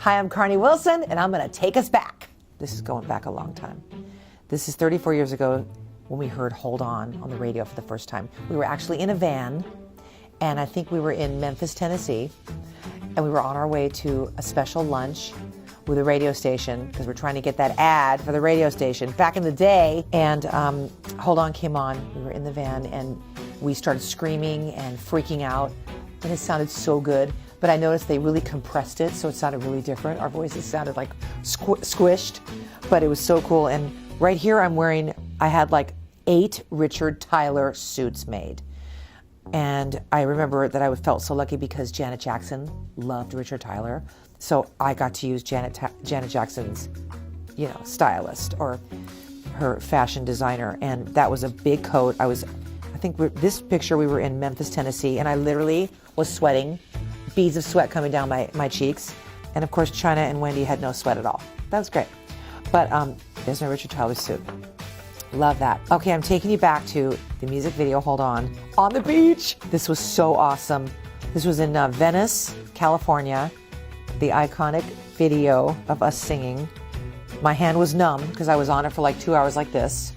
Hi, I'm Carnie Wilson, and I'm going to take us back. This is going back a long time. This is 34 years ago when we heard Hold On the radio for the first time. We were actually in a van, and I think we were in Memphis, Tennessee, and we were on our way to a special lunch with a radio station because we're trying to get that ad for the radio station back in the day. And Hold On came on. We were in the van, and we started screaming and freaking out, and it sounded so good. But I noticed they really compressed it, so it sounded really different. Our voices sounded like squished, but it was so cool. And right here I had like 8 Richard Tyler suits made. And I remember that I felt so lucky because Janet Jackson loved Richard Tyler. So I got to use Janet Jackson's, stylist or her fashion designer. And that was a big coat. This picture, we were in Memphis, Tennessee, and I literally was sweating. Beads of sweat coming down my cheeks. And of course, Chyna and Wendy had no sweat at all. That was great. But there's my Richard Tyler suit. Love that. Okay, I'm taking you back to the music video, Hold On the beach. This was so awesome. This was in Venice, California. The iconic video of us singing. My hand was numb because I was on it for like 2 hours like this.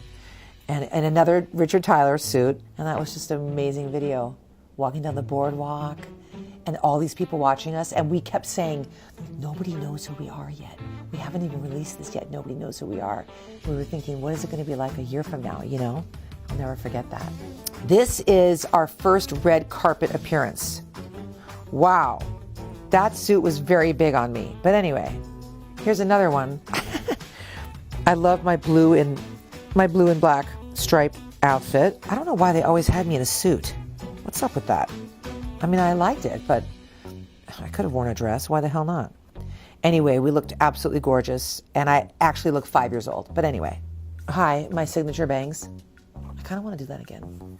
And another Richard Tyler suit. And that was just an amazing video. Walking down the boardwalk. And all these people watching us, and we kept saying, nobody knows who we are yet. We haven't even released this yet. Nobody knows who we are. We were thinking, what is it going to be like a year from now, I'll never forget that. This is our first red carpet appearance. Wow. That suit was very big on me. But anyway, here's another one. I love my blue and black striped outfit. I don't know why they always had me in a suit. What's up with that? I mean, I liked it, but I could have worn a dress. Why the hell not? Anyway, we looked absolutely gorgeous, and I actually look 5 years old. But anyway, hi, my signature bangs. I kind of want to do that again.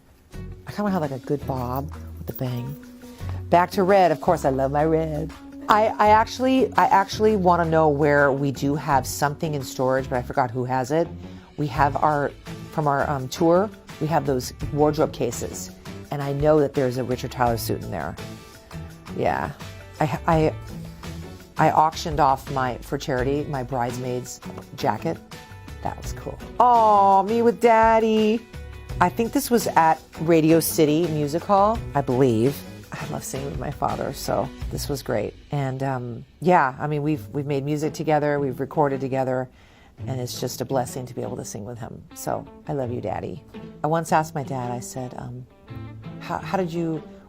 I kind of have like a good bob with the bang. Back to red. Of course, I love my red. I actually want to know where we do have something in storage, but I forgot who has it. We have from our tour, we have those wardrobe cases. And I know that there's a Richard Tyler suit in there. Yeah. I auctioned off for charity, my bridesmaid's jacket. That was cool. Oh, me with Daddy. I think this was at Radio City Music Hall, I believe. I love singing with my father, so this was great. And we've made music together, we've recorded together, and it's just a blessing to be able to sing with him. So I love you, Daddy. I once asked my dad, I said,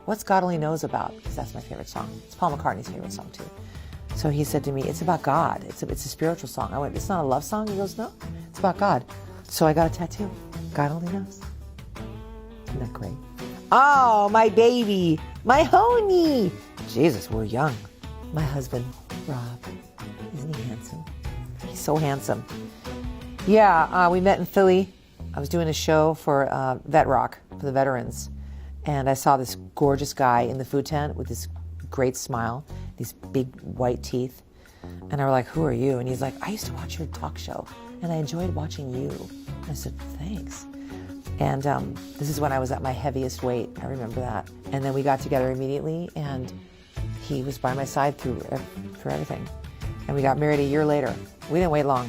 what's God Only Knows about? Because that's my favorite song. It's Paul McCartney's favorite song too. So he said to me, it's about God. It's a spiritual song. I went, it's not a love song? He goes, no, it's about God. So I got a tattoo. God Only Knows. Isn't that great? Oh, my baby, my honey. Jesus, we're young. My husband, Rob, isn't he handsome? He's so handsome. Yeah, we met in Philly. I was doing a show for Vet Rock, for the veterans. And I saw this gorgeous guy in the food tent with this great smile, these big white teeth. And I was like, who are you? And he's like, I used to watch your talk show, and I enjoyed watching you. And I said, thanks. And this is when I was at my heaviest weight. I remember that. And then we got together immediately, and he was by my side through everything. And we got married a year later. We didn't wait long.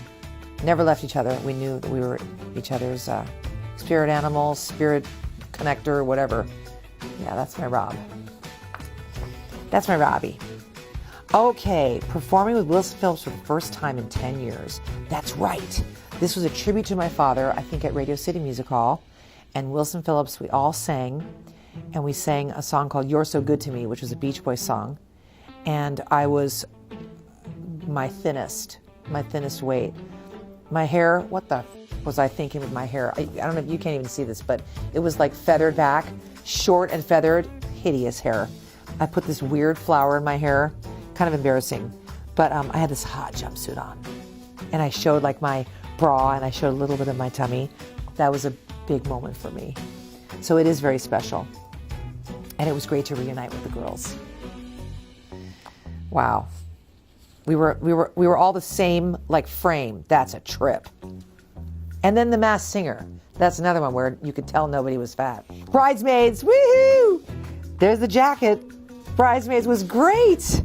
Never left each other. We knew that we were each other's spirit animal, spirit connector, whatever. Yeah, that's my Rob. That's my Robbie. Okay, performing with Wilson Phillips for the first time in 10 years. That's right. This was a tribute to my father, I think at Radio City Music Hall. And Wilson Phillips, we all sang. And we sang a song called You're So Good to Me, which was a Beach Boys song. And I was my thinnest weight. My hair, what the was I thinking with my hair? I don't know if you can't even see this, but it was like feathered back, short and feathered, hideous hair. I put this weird flower in my hair, kind of embarrassing, but I had this hot jumpsuit on. And I showed like my bra, and I showed a little bit of my tummy. That was a big moment for me. So it is very special. And it was great to reunite with the girls. Wow. We were all the same like frame. That's a trip. And then The Masked Singer. That's another one where you could tell nobody was fat. Bridesmaids, woohoo! There's the jacket. Bridesmaids was great.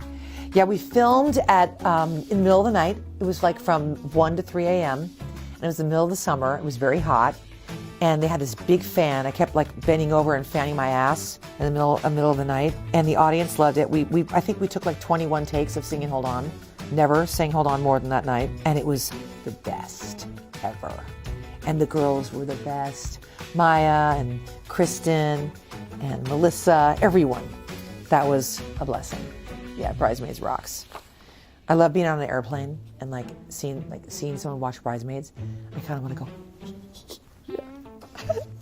Yeah, we filmed at in the middle of the night. It was like from 1 to 3 a.m. And it was the middle of the summer. It was very hot. And they had this big fan. I kept like bending over and fanning my ass in the middle of the night. And the audience loved it. I think we took like 21 takes of singing Hold On. Never sang Hold On more than that night. And it was the best ever. And the girls were the best. Maya and Kristen and Melissa, everyone. That was a blessing. Yeah, Bridesmaids rocks. I love being on an airplane and seeing someone watch Bridesmaids. I kind of want to go.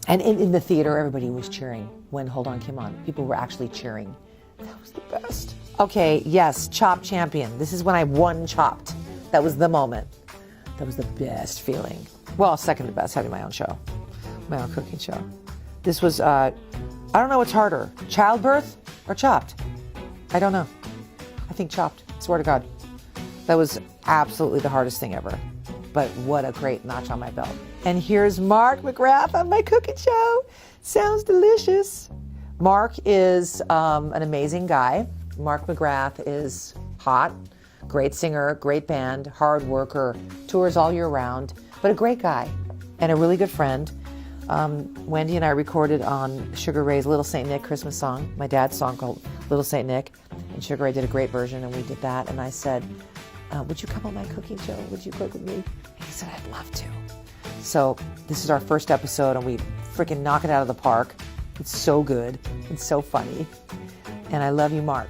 And in the theater, everybody was cheering when Hold On came on. People were actually cheering. That was the best. Okay, yes, Chopped champion. This is when I won Chopped. That was the moment. That was the best feeling. Well, second to best, having my own show, my own cooking show. This was, I don't know what's harder, childbirth or Chopped? I don't know. I think Chopped, swear to God. That was absolutely the hardest thing ever. But what a great notch on my belt. And here's Mark McGrath on my cooking show. Sounds delicious. Mark is an amazing guy. Mark McGrath is hot, great singer, great band, hard worker, tours all year round, but a great guy and a really good friend. Wendy and I recorded on Sugar Ray's Little Saint Nick Christmas song, my dad's song called Little Saint Nick. And Sugar Ray did a great version and we did that. And I said, would you come on my cooking show? Would you cook with me? And he said, I'd love to. So this is our first episode and we freaking knock it out of the park. It's so good. It's so funny. And I love you, Mark.